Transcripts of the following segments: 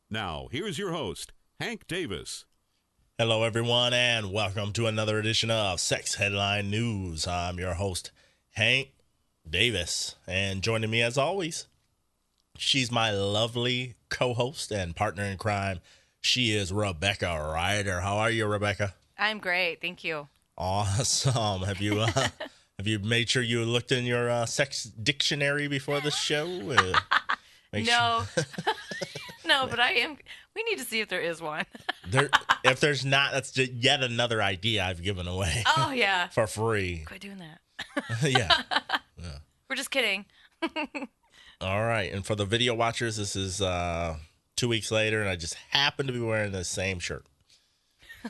Now, here's your host, Hank Davis. Hello, everyone, and welcome to another edition of Sex Headline News. I'm your host, Hank Davis, and joining me as always, she's my lovely co-host and partner in crime. She is Rebecca Ryder. How are you, Rebecca? I'm great, thank you. Awesome. Have you made sure you looked in your sex dictionary before the show? No, no, but I am. We need to see if there is one. If there's not, that's just yet another idea I've given away. Oh yeah, for free. quit doing that. Yeah. We're just kidding. All right, and for the video watchers, this is 2 weeks later, and I just happen to be wearing the same shirt.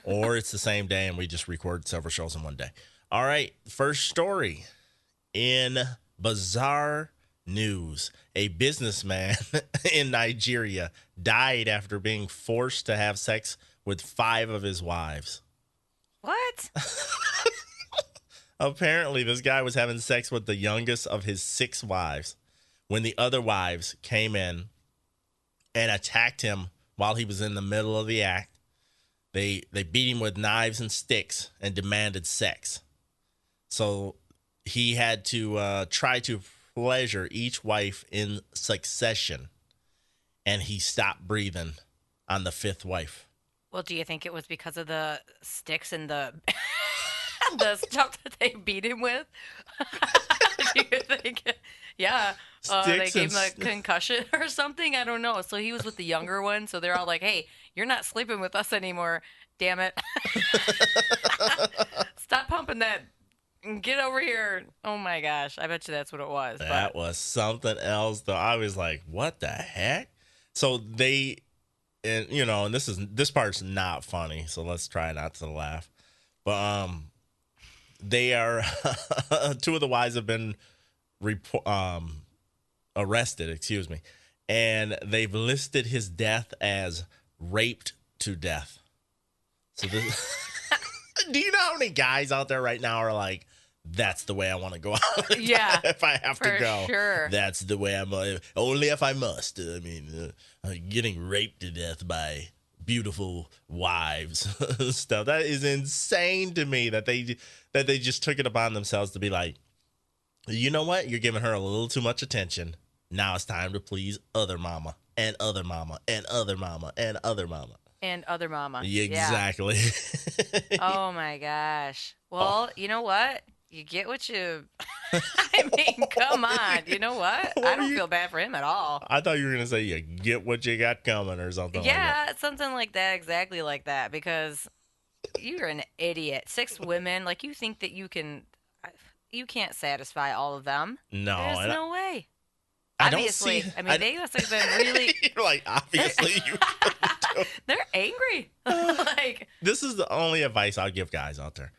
Or it's the same day, and we just record several shows in one day. All right, first story. In bizarre news, a businessman in Nigeria died after being forced to have sex with 5 of his wives. What? Apparently, this guy was having sex with the youngest of his 6 wives when the other wives came in and attacked him while he was in the middle of the act. They beat him with knives and sticks and demanded sex. So he had to try to pleasure each wife in succession, and he stopped breathing on the 5th wife. Well, do you think it was because of the sticks and the the stuff that they beat him with? Do you think? Yeah, they gave him a concussion or something. I don't know. So he was with the younger one. So they're all like, "Hey, you're not sleeping with us anymore. Damn it! Stop pumping that. Get over here." Oh my gosh, I bet you that's what it was. That was something else, though. I was like, "What the heck?" So they, and this part's not funny. So let's try not to laugh. But they are 2 of the wives have been arrested. Excuse me, and they've listed his death as raped to death. So this, do you know how many guys out there right now are like, that's the way I want to go out? Yeah, if I have to go, sure. That's the way I'm. Only if I must. I mean, getting raped to death by beautiful wives, stuff that is insane to me. That they just took it upon themselves to be like, you know what? You're giving her a little too much attention. Now it's time to please other mama and other mama and other mama and other mama. And other mama. Exactly. Yeah. Oh my gosh. Well, you know what? You get what you. I mean, come on. You know what? I don't feel bad for him at all. I thought you were gonna say you get what you got coming or something. Yeah, like something like that. Exactly like that. Because you're an idiot. 6 women. Like you think that you can. You can't satisfy all of them. No, there's no way. I Obviously, don't see. I mean, they must have been really. You're like, obviously, you. They're angry. Like, this is the only advice I'll give guys out there: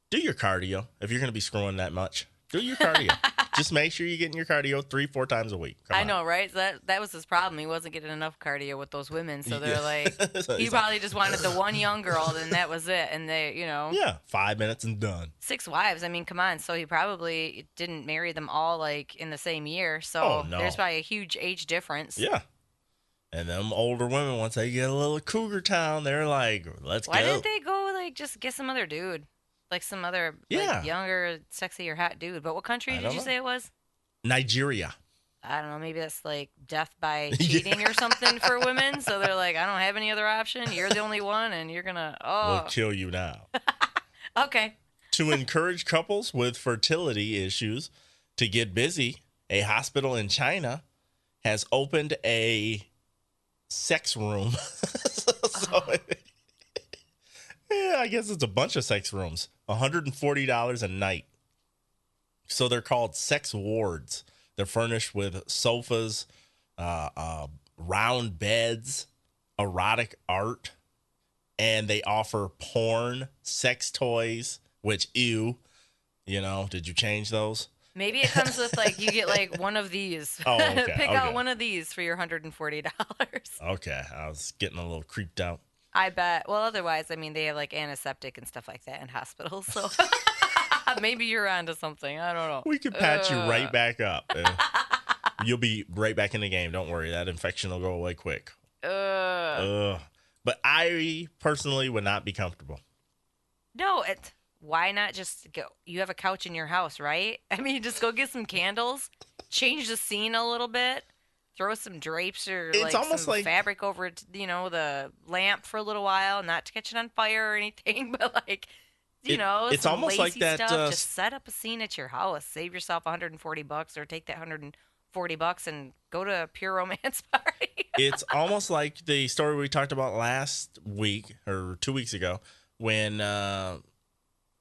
do your cardio if you're going to be screwing that much. Do your cardio. Just make sure you're getting your cardio 3-4 times a week. Come I on. know, right? So that was his problem. He wasn't getting enough cardio with those women. So they're like, So he probably just wanted the one young girl, and that was it. And they, yeah, 5 minutes and done. 6 wives. I mean, come on. So he probably didn't marry them all like in the same year. So there's probably a huge age difference. Yeah. And them older women, once they get a little cougar town, they're like, let's go. Why didn't they go like just get some other dude? Like some other like, younger, sexier, hot dude. But what country did you say it was? Nigeria. I don't know. Maybe that's like death by cheating or something for women. So they're like, I don't have any other option. You're the only one, and you're going to, We'll kill you now. Okay. To encourage couples with fertility issues to get busy, a hospital in China has opened a sex room. Yeah, I guess it's a bunch of sex rooms. $140 a night. So they're called sex wards. They're furnished with sofas, round beds, erotic art, and they offer porn, sex toys, which, ew, did you change those? Maybe it comes with, like, you get, like, one of these. Oh, okay. Pick out one of these for your $140. Okay. I was getting a little creeped out. I bet. Well, otherwise, I mean, they have, like, antiseptic and stuff like that in hospitals, so maybe you're onto something. I don't know. We could patch you right back up. You'll be right back in the game. Don't worry. That infection will go away quick. But I personally would not be comfortable. No, why not just go? You have a couch in your house, right? I mean, just go get some candles, change the scene a little bit, throw some drapes or It's like almost some like fabric over, the lamp for a little while, not to catch it on fire or anything, but like, it's some almost like lacy that. stuff. Just set up a scene at your house. Save yourself $140, or take that $140 and go to a pure romance party. It's almost like the story we talked about last week or 2 weeks ago when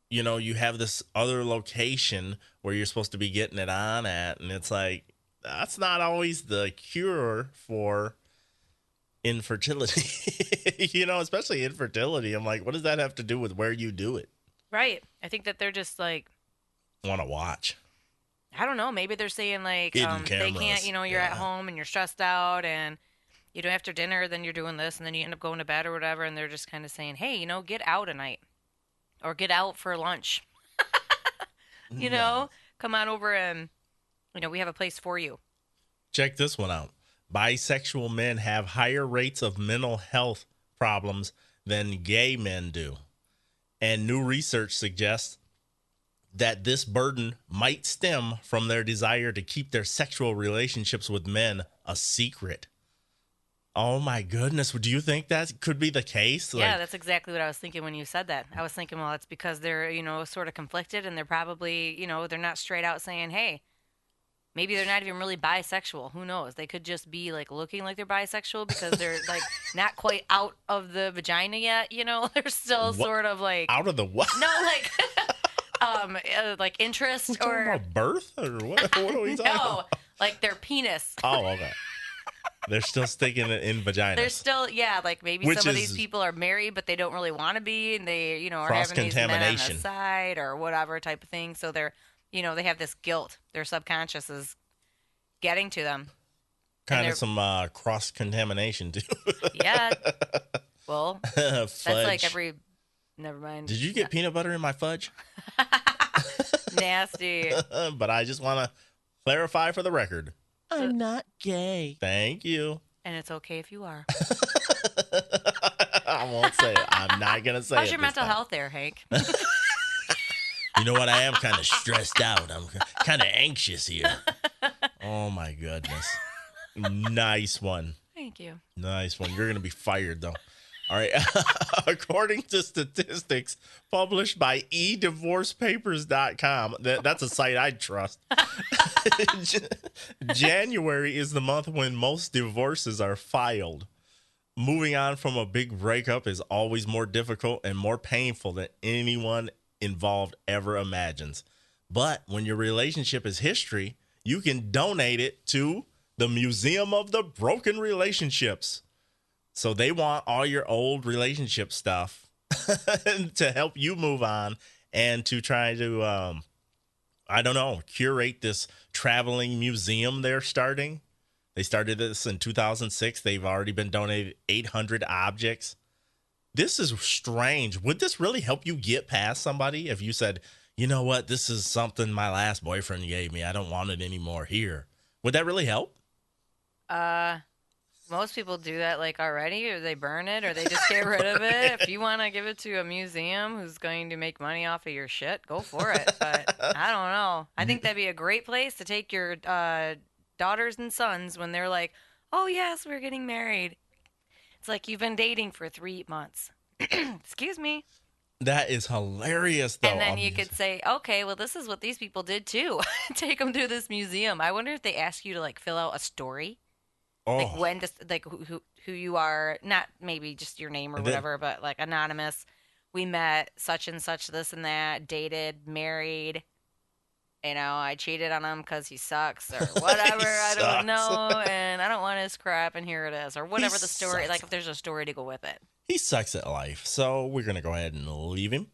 you have this other location where you're supposed to be getting it on at, and it's like that's not always the cure for infertility. Especially infertility. I'm like, what does that have to do with where you do it? Right. I think that they're just like Want to watch. I don't know. Maybe they're saying like they cameras. can't. You're at home and you're stressed out and after dinner, then you're doing this, and then you end up going to bed or whatever, and they're just kind of saying, hey, get out a night or get out for lunch. Come on over and we have a place for you. Check this one out. Bisexual men have higher rates of mental health problems than gay men do. And new research suggests that this burden might stem from their desire to keep their sexual relationships with men a secret. Oh my goodness. Do you think that could be the case? Yeah, that's exactly what I was thinking when you said that. I was thinking, well, it's because they're, sort of conflicted, and they're probably, they're not straight out saying, hey, maybe they're not even really bisexual. Who knows? They could just be like looking like they're bisexual because they're like not quite out of the vagina yet. They're still sort of like out of the what? No, like interest or about birth or what? What are we talking about? Like their penis. Oh, okay. They're still sticking it in vaginas. They're still, like maybe some of these people are married, but they don't really want to be, and they, are having these men on the side or whatever type of thing. So they're, they have this guilt. Their subconscious is getting to them. Kind of some cross-contamination, too. Yeah. Well, that's like never mind. Did you get peanut butter in my fudge? Nasty. But I just want to clarify for the record. I'm not gay. Thank you. And it's okay if you are. I won't say it. I'm not going to say it. How's your mental health there, Hank? You know what? I am kind of stressed out. I'm kind of anxious here. Oh, my goodness. Nice one. Thank you. Nice one. You're going to be fired, though. All right. According to statistics published by edivorcepapers.com, that's a site I'd trust. January is the month when most divorces are filed. Moving on from a big breakup is always more difficult and more painful than anyone involved ever imagines. But when your relationship is history, you can donate it to the Museum of the Broken Relationships. So they want all your old relationship stuff to help you move on and to try to, curate this traveling museum they're starting. They started this in 2006. They've already been donated 800 objects. This is strange. Would this really help you get past somebody if you said, you know what, this is something my last boyfriend gave me. I don't want it anymore here. Would that really help? Most people do that already, or they burn it, or they just get rid of it. If you want to give it to a museum who's going to make money off of your shit, go for it. But I don't know. I think that'd be a great place to take your daughters and sons when they're like, oh, yes, we're getting married. It's like you've been dating for 3 months. Excuse me. That is hilarious, though. And then you could say, okay, well, this is what these people did, too. Take them to this museum. I wonder if they ask you to, fill out a story. Oh. Who you are, not maybe just your name or whatever, but anonymous. We met such and such, this and that, dated, married. I cheated on him because he sucks or whatever. I don't know, and I don't want his crap, and here it is, or whatever the story. If there's a story to go with it. He sucks at life, so we're gonna go ahead and leave him.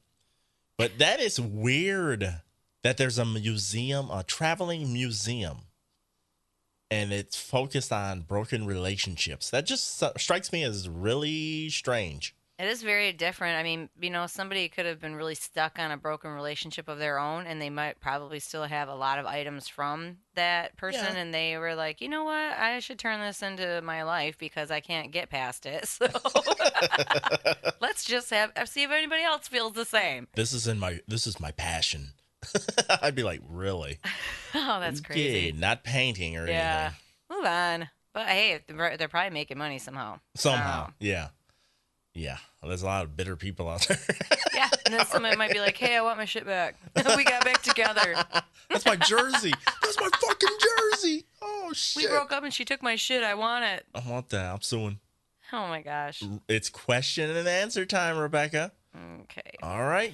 But that is weird that there's a museum, a traveling museum. And it's focused on broken relationships. That just strikes me as really strange. It is very different. I mean, somebody could have been really stuck on a broken relationship of their own, and they might probably still have a lot of items from that person, Yeah. and they were like, you know what, I should turn this into my life because I can't get past it. So let's just see if anybody else feels the same. This is my passion. I'd be like, really? Oh, that's crazy. Yeah, not painting or Yeah, anything. move on. But hey, they're probably making money somehow. Somehow, yeah. Yeah, well, there's a lot of bitter people out there. Yeah, and then somebody might be like, hey, I want my shit back. We got back together. That's my jersey. That's my fucking jersey. Oh, shit. We broke up and she took my shit. I want it. I want that. I'm suing. Oh, my gosh. It's question and answer time, Rebecca. Okay. All right.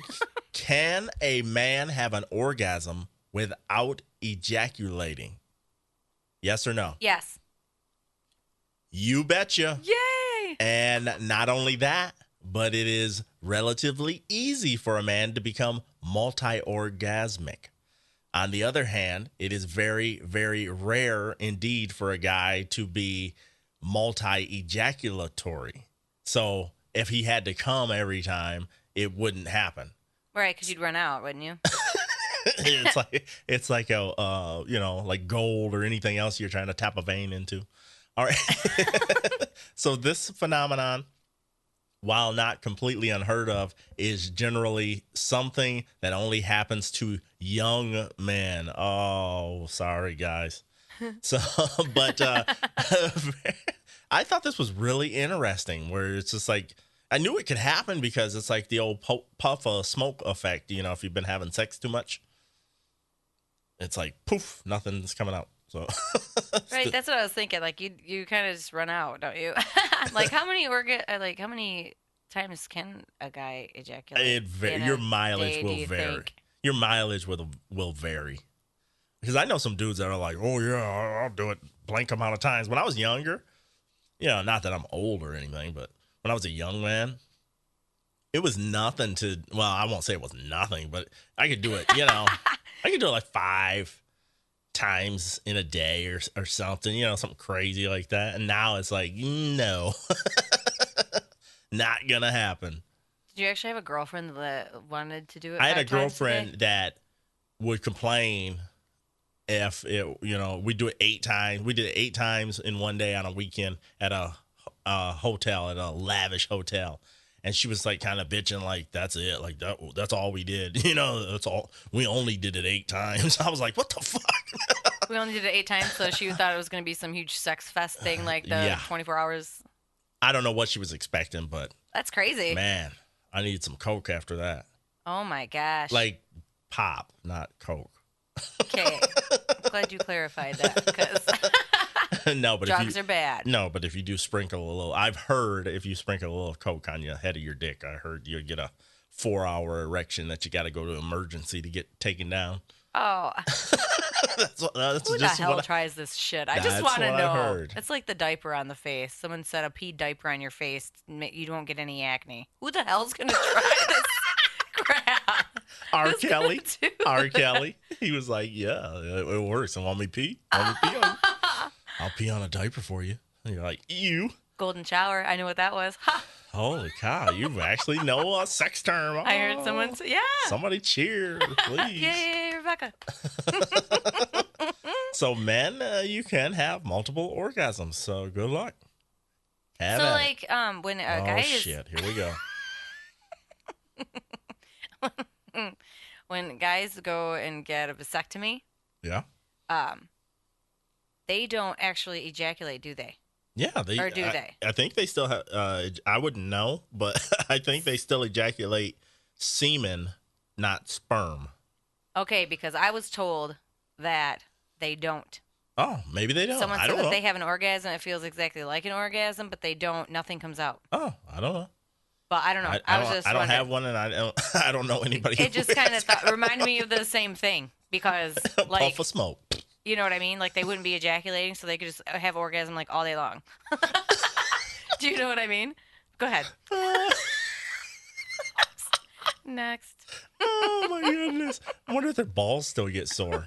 Can a man have an orgasm without ejaculating? Yes or no? Yes. You betcha. Yay! And not only that, but it is relatively easy for a man to become multi-orgasmic. On the other hand, it is very, very rare indeed for a guy to be multi-ejaculatory. So if he had to come every time, it wouldn't happen. Right, because you'd run out, wouldn't you? it's like a like gold or anything else you're trying to tap a vein into. All right. So this phenomenon, while not completely unheard of, is generally something that only happens to young men. Oh, sorry, guys. So, but I thought this was really interesting, where it's just like, I knew it could happen because it's like the old puff of smoke effect. You know, if you've been having sex too much, it's like, poof, nothing's coming out. So right, that's what I was thinking. Like you kind of just run out, don't you? Like how many times can a guy ejaculate? Your mileage will vary. Think? Your mileage will vary. Because I know some dudes that are like, oh yeah, I'll do it blank amount of times. When I was younger, not that I'm old or anything, but when I was a young man, it was nothing to. Well, I won't say it was nothing, but I could do it. I could do it like 5 times in a day or something, something crazy like that. And now it's like, no, not gonna happen. Did you actually have a girlfriend that wanted to do it? I had a girlfriend that would complain if we do it 8 times. We did it 8 times in one day on a weekend at a hotel, at a lavish hotel. And she was like kind of bitching, like, that's it. Like, that's all we did. That's all. We only did it 8 times. I was like, what the fuck? We only did it 8 times, so she thought it was going to be some huge sex fest thing, like the 24 hours. I don't know what she was expecting, but. That's crazy. Man, I needed some Coke after that. Oh, my gosh. Like pop, not Coke. Okay. I'm glad you clarified that, because no, but drugs are bad. No, but if you do sprinkle a little, I've heard if you sprinkle a little Coke on the head of your dick, I heard you'll get a 4-hour erection that you got to go to emergency to get taken down. Oh. that's Who just the hell tries this shit? I just want to know. Heard. It's like the diaper on the face. Someone said a pee diaper on your face, you don't get any acne. Who the hell's going to try this crap? R. Kelly. R. Kelly. He was like, yeah, it works. And want me pee? I'll pee on a diaper for you. And you're like, ew. Golden shower. I know what that was. Ha! Holy cow, you actually know a sex term. Oh, I heard someone say, yeah. Somebody cheer, please. Yay, Rebecca. So, men, you can have multiple orgasms. So, good luck. Have so, at like, it. when a guy is... shit. Here we go. When guys go and get a vasectomy, Yeah. They don't actually ejaculate, do they? Yeah, Or do they? I think they still have. I wouldn't know, but I think they still ejaculate semen, not sperm. Okay, because I was told that they don't. Oh, maybe they don't. Someone I said don't that know. they have an orgasm. It feels exactly like an orgasm, but they don't. Nothing comes out. Oh, I don't know. But I don't know. I don't have one, and I don't know anybody. It just kind of reminded me of the same thing because, like, puff of smoke. You know what I mean? Like they wouldn't be ejaculating, so they could just have orgasm like all day long. Do you know what I mean? Go ahead. Next. Oh my goodness! I wonder if their balls still get sore.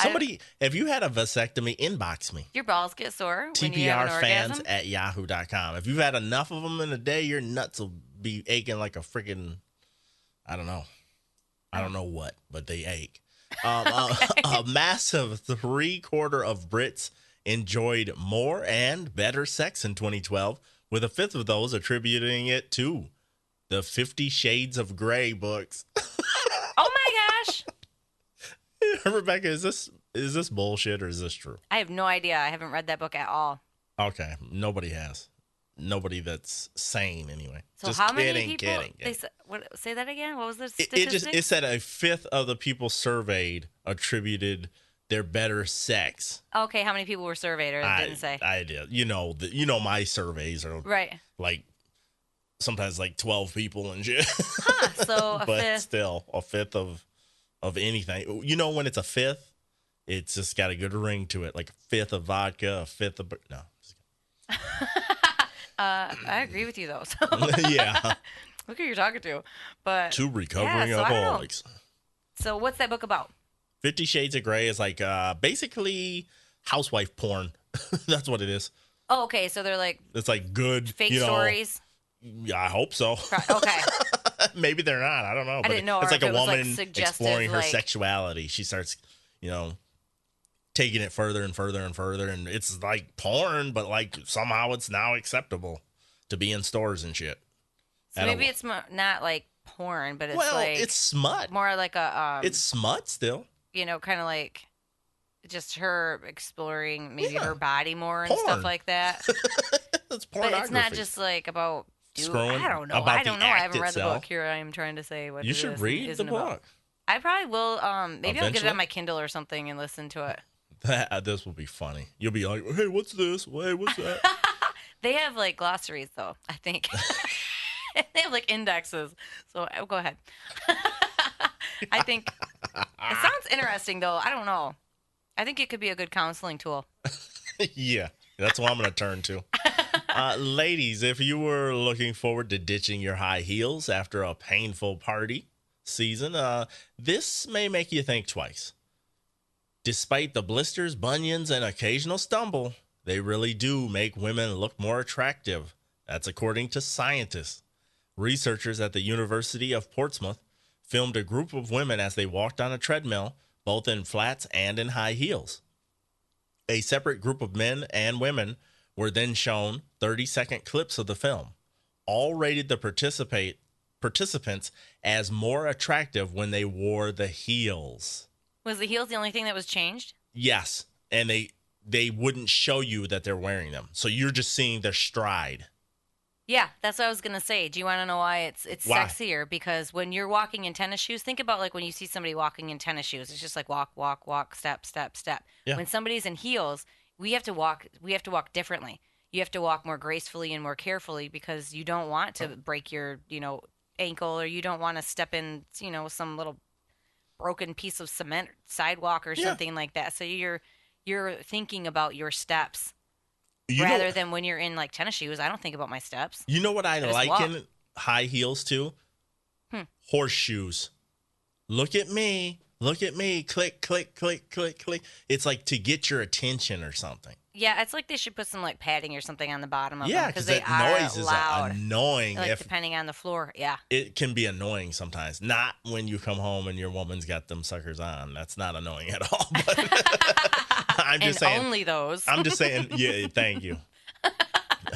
Somebody, if you had a vasectomy, inbox me. Your balls get sore when you have an orgasm? TPRfans@yahoo.com. If you've had enough of them in a day, your nuts will be aching like a freaking, I don't know. I don't know what, but they ache. A massive 3/4 of Brits enjoyed more and better sex in 2012, with a fifth of those attributing it to the 50 Shades of Grey books. Oh my gosh. Rebecca, is this bullshit or is this true? I have no idea. I haven't read that book at all. Okay, nobody has. Nobody that's sane anyway. So just how kidding, many people? Kidding. Say that again. What was the statistic? It said a fifth of the people surveyed attributed their better sex. Okay, how many people were surveyed, or it didn't say? I did. You know my surveys are right. Like sometimes like 12 people and shit. Huh, so but fifth. Still a fifth of anything. You know, when it's a fifth, it's just got a good ring to it. Like a fifth of vodka, a fifth of no. I agree with you though. So. Yeah. Look who you're talking to. But two recovering alcoholics. So what's that book about? 50 Shades of Grey is like basically housewife porn. That's what it is. Oh, okay. So they're like it's like good fake stories. Yeah, I hope so. Okay. Maybe they're not. I don't know. I didn't know. It's like a woman like exploring her sexuality. She starts, taking it further and further and further, and it's like porn, but like somehow it's now acceptable to be in stores and shit. So maybe it's not like porn, but it's it's smut. More like a it's smut still. Kind of like just her exploring maybe her body more and porn. Stuff like that. It's pornography. But it's not just like about screwing. I don't know. I haven't read the book. Here I am trying to say what you should read the book. About. I probably will. Maybe Eventually? I'll get it on my Kindle or something and listen to it. This will be funny. You'll be like, hey, what's this? Hey, what's that? They have like glossaries though, I think. They have like indexes. So go ahead. I think it sounds interesting though. I don't know. I think it could be a good counseling tool. Yeah, that's what I'm going to turn to. Ladies, if you were looking forward to ditching your high heels after a painful party season, this may make you think twice. Despite the blisters, bunions, and occasional stumble, they really do make women look more attractive. That's according to scientists. Researchers at the University of Portsmouth filmed a group of women as they walked on a treadmill, both in flats and in high heels. A separate group of men and women were then shown 30-second clips of the film. All rated the participants as more attractive when they wore the heels. Was the heels the only thing that was changed? Yes, and they wouldn't show you that they're wearing them. So you're just seeing their stride. Yeah, that's what I was going to say. Do you want to know why it's sexier? Because when you're walking in tennis shoes, think about like when you see somebody walking in tennis shoes. It's just like walk, walk, walk, step, step, step. Yeah. When somebody's in heels, we have to walk differently. You have to walk more gracefully and more carefully because you don't want to break your, ankle, or you don't want to step in, some little broken piece of cement sidewalk or something like that. So you're thinking about your steps rather than when you're in like tennis shoes. I don't think about my steps. You know what I like in high heels too? Horseshoes. Look at me. Click, click, click, click, click. It's like to get your attention or something. Yeah, it's like they should put some like padding or something on the bottom of them. Yeah, because that noise loud. is annoying. Like depending on the floor, yeah. It can be annoying sometimes. Not when you come home and your woman's got them suckers on. That's not annoying at all. But I'm just saying. Only those. I'm just saying. Yeah, thank you.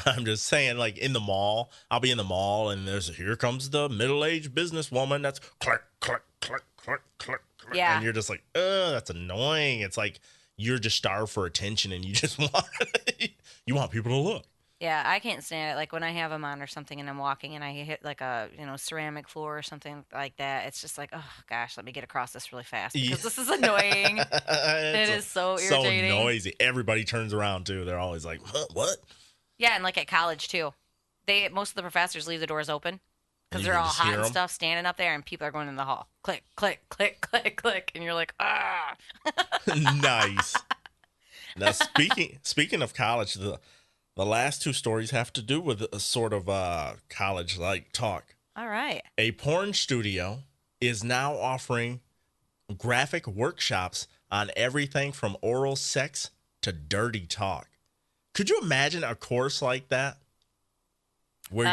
I'm just saying, like in the mall, I'll be in the mall and here comes the middle-aged businesswoman. That's click, click, click, click, click, click. Yeah. And you're just like, that's annoying. It's like you're just starved for attention and you just want people to look. Yeah, I can't stand it. Like when I have them on or something and I'm walking and I hit like a ceramic floor or something like that. It's just like, oh gosh, let me get across this really fast because this is annoying. It is so irritating. So noisy. Everybody turns around too. They're always like, what? Yeah, and like at college too, most of the professors leave the doors open because they're all hot and stuff, standing up there, and people are going in the hall. Click, click, click, click, click, and you're like, ah. Nice. Now speaking of college, the last two stories have to do with a sort of college-like talk. All right. A porn studio is now offering graphic workshops on everything from oral sex to dirty talk. Could you imagine a course like that? Where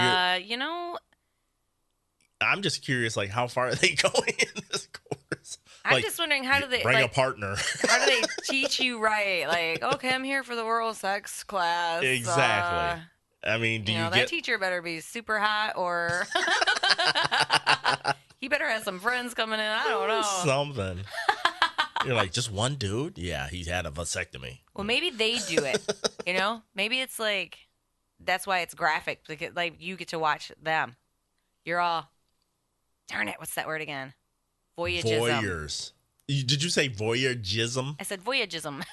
I'm just curious, like, how far are they going in this course? I'm like, just wondering, how do they bring a partner? How do they teach you right? Like, okay, I'm here for the oral sex class. Exactly. I mean, that teacher better be super hot, or he better have some friends coming in. I don't know. Something. You're like, just one dude? Yeah, he's had a vasectomy. Well, maybe they do it. Maybe it's like, that's why it's graphic. Because, like, you get to watch them. You're all, darn it, what's that word again? Voyagism. Voyeurs. Did you say voyeurism? I said voyagism.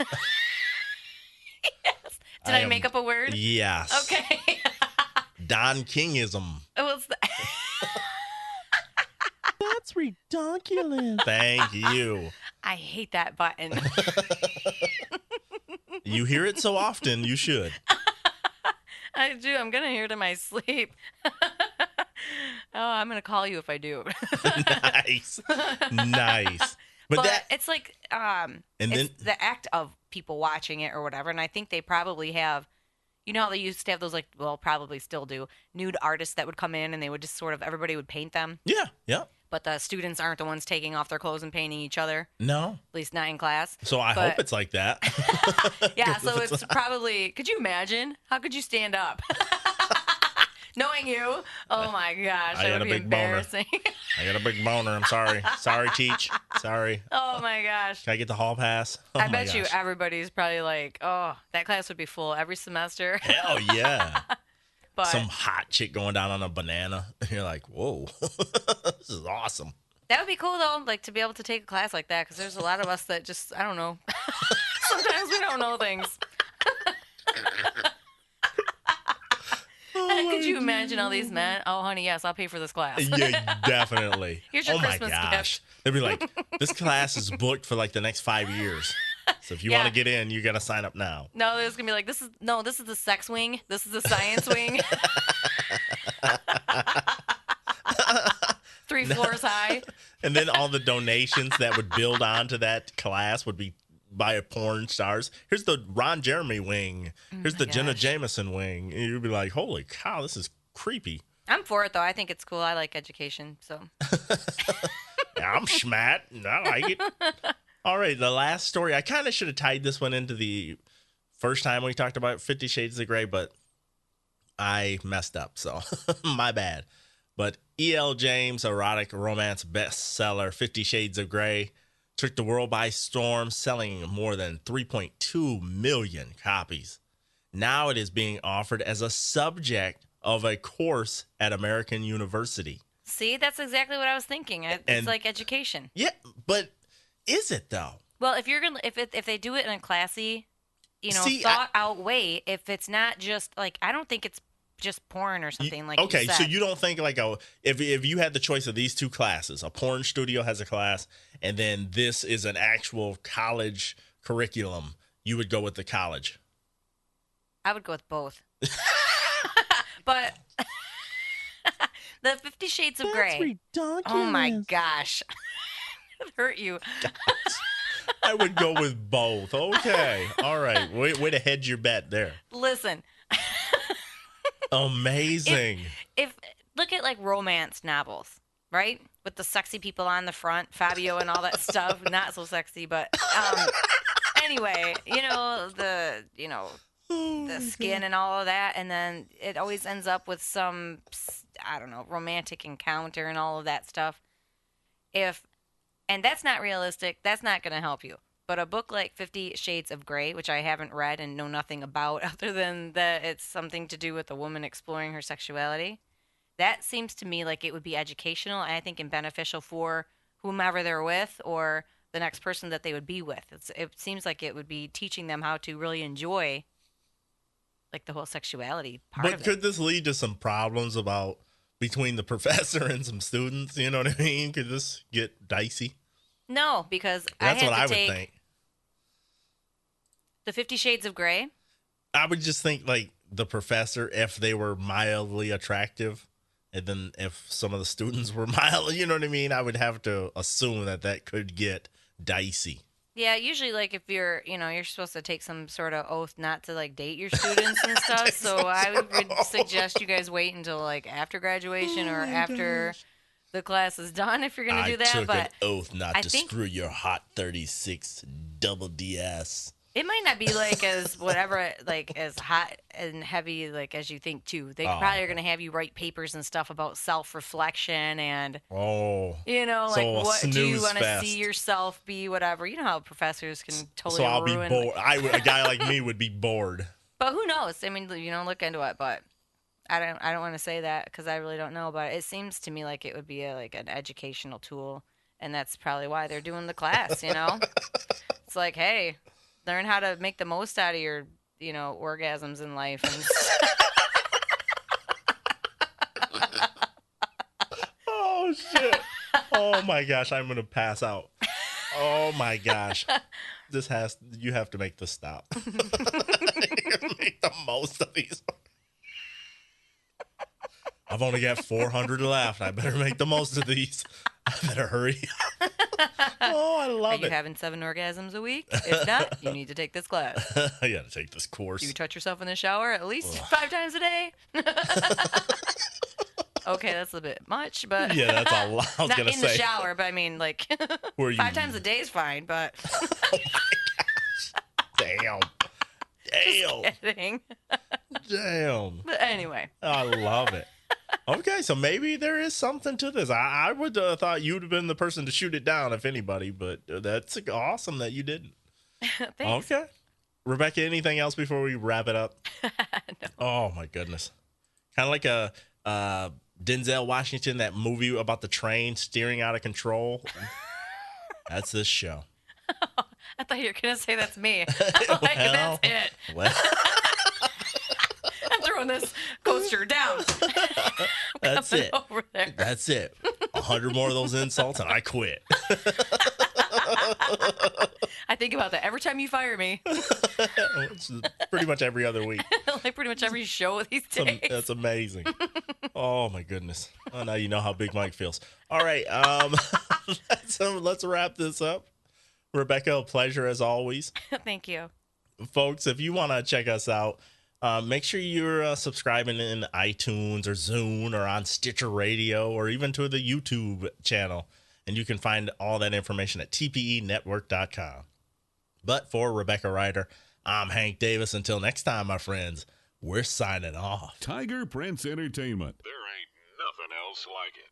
Yes. Did I make up a word? Yes. Okay. Don Kingism. What's that? That's ridiculous. Thank you. I hate that button. You hear it so often, you should. I do. I'm going to hear it in my sleep. I'm going to call you if I do. Nice. But it's like, it's the act of people watching it or whatever. And I think they probably have, how they used to have those, like, well, probably still do, nude artists that would come in and they would just sort of, everybody would paint them. Yeah, yeah. But the students aren't the ones taking off their clothes and painting each other. No. At least not in class. So I hope it's like that. Yeah, so it's probably, could you imagine? How could you stand up? Knowing you. Oh my gosh, that would be embarrassing. I got a big boner. I'm sorry. Sorry, teach. Sorry. Oh my gosh. Can I get the hall pass? Oh, I bet you everybody's probably like, oh, that class would be full every semester. Hell yeah. But some hot chick going down on a banana. You're like, whoa, this is awesome. That would be cool, though, like, to be able to take a class like that, because there's a lot of us that just, I don't know. Sometimes we don't know things. Could you imagine all these men? Oh, honey, yes, I'll pay for this class. Yeah, definitely. Here's your Christmas gift. They'd be like, this class is booked for like the next 5 years. So if you want to get in, you got to sign up now. No, there's going to be like, this is the sex wing. This is the science wing. 3 floors high. And then all the donations that would build onto that class would be by porn stars. Here's the Ron Jeremy wing. Here's the Jenna Jameson wing. And you'd be like, holy cow, this is creepy. I'm for it, though. I think it's cool. I like education, so. Yeah, I'm schmat, and I like it. All right, the last story. I kind of should have tied this one into the first time we talked about 50 Shades of Grey, but I messed up, so my bad. But E.L. James' erotic romance bestseller, 50 Shades of Grey, took the world by storm, selling more than 3.2 million copies. Now it is being offered as a subject of a course at American University. See, that's exactly what I was thinking. It's like education. Yeah, but is it though? Well, if they do it in a classy, thought out way, if it's not just like, I don't think it's just porn or something like. Okay, you said. So you don't think like if you had the choice of these two classes, a porn studio has a class, and then this is an actual college curriculum, you would go with the college? I would go with both. But the 50 Shades of Grey. Ridiculous. Oh my gosh. It hurt you. I would go with both. Okay. All right. Way to hedge your bet there. Listen. Amazing. If look at like romance novels, right? With the sexy people on the front, Fabio and all that stuff. Not so sexy, but anyway, the skin and all of that, and then it always ends up with some, I don't know, romantic encounter and all of that stuff. And that's not realistic. That's not going to help you. But a book like 50 Shades of Grey, which I haven't read and know nothing about other than that it's something to do with a woman exploring her sexuality, that seems to me like it would be educational and I think and beneficial for whomever they're with or the next person that they would be with. It seems like it would be teaching them how to really enjoy like the whole sexuality part of it. But could this lead to some problems between the professor and some students? You know what I mean? Could this get dicey? No, because that's what I would take think. The 50 Shades of Grey? I would just think like the professor, if they were mildly attractive, and then if some of the students were mildly, you know what I mean? I would have to assume that could get dicey. Yeah, usually like if you're, you're supposed to take some sort of oath not to like date your students and stuff. So I would suggest you guys wait until like after graduation or after the class is done if you're gonna do that. Took But an oath not I to think screw your hot 36 double DS. it might not be like as whatever, like as hot and heavy like as you think too. They probably are gonna have you write papers and stuff about self-reflection and like what do you want to see yourself be, whatever. You know how professors can totally So I'll ruin. be bored. A guy like me would be bored. But who knows? I mean, look into it. But I don't want to say that because I really don't know. But it seems to me like it would be like an educational tool, and that's probably why they're doing the class. It's like, hey, learn how to make the most out of your, orgasms in life. And Oh shit! Oh my gosh, I'm gonna pass out. Oh my gosh, you have to make this stop. Make the most of these. I've only got 400 left. I better make the most of these. I better hurry. Oh, I love it. Are you having 7 orgasms a week? If not, you need to take this class. I gotta take this course. Do you touch yourself in the shower at least 5 times a day? Okay, that's a bit much, but yeah, that's a lot. I was not gonna in say. the shower, but I mean, like 5 times a day is fine. But oh my gosh! Damn! Just kidding. Damn! But anyway, I love it. Okay, so maybe there is something to this. I would have thought you'd have been the person to shoot it down, if anybody, but that's awesome that you didn't. thanks. Okay. Rebecca, anything else before we wrap it up? No. Oh, my goodness. Kind of like a Denzel Washington, that movie about the train steering out of control. That's this show. I thought you were going to say that's me. I'm like, that's it. Well, I'm throwing this coaster down. that's it. Over there. That's it. 100 more of those insults and I quit. I think about that every time you fire me. It's pretty much every other week. Like pretty much every show these days. That's amazing. Oh my goodness. Oh, now you know how Big Mike feels. All right. Let's wrap this up. Rebecca, a pleasure as always. Thank you. Folks, if you want to check us out, make sure you're subscribing in iTunes or Zune or on Stitcher Radio or even to the YouTube channel. And you can find all that information at tpenetwork.com. But for Rebecca Ryder, I'm Hank Davis. Until next time, my friends, we're signing off. Tiger Prince Entertainment. There ain't nothing else like it.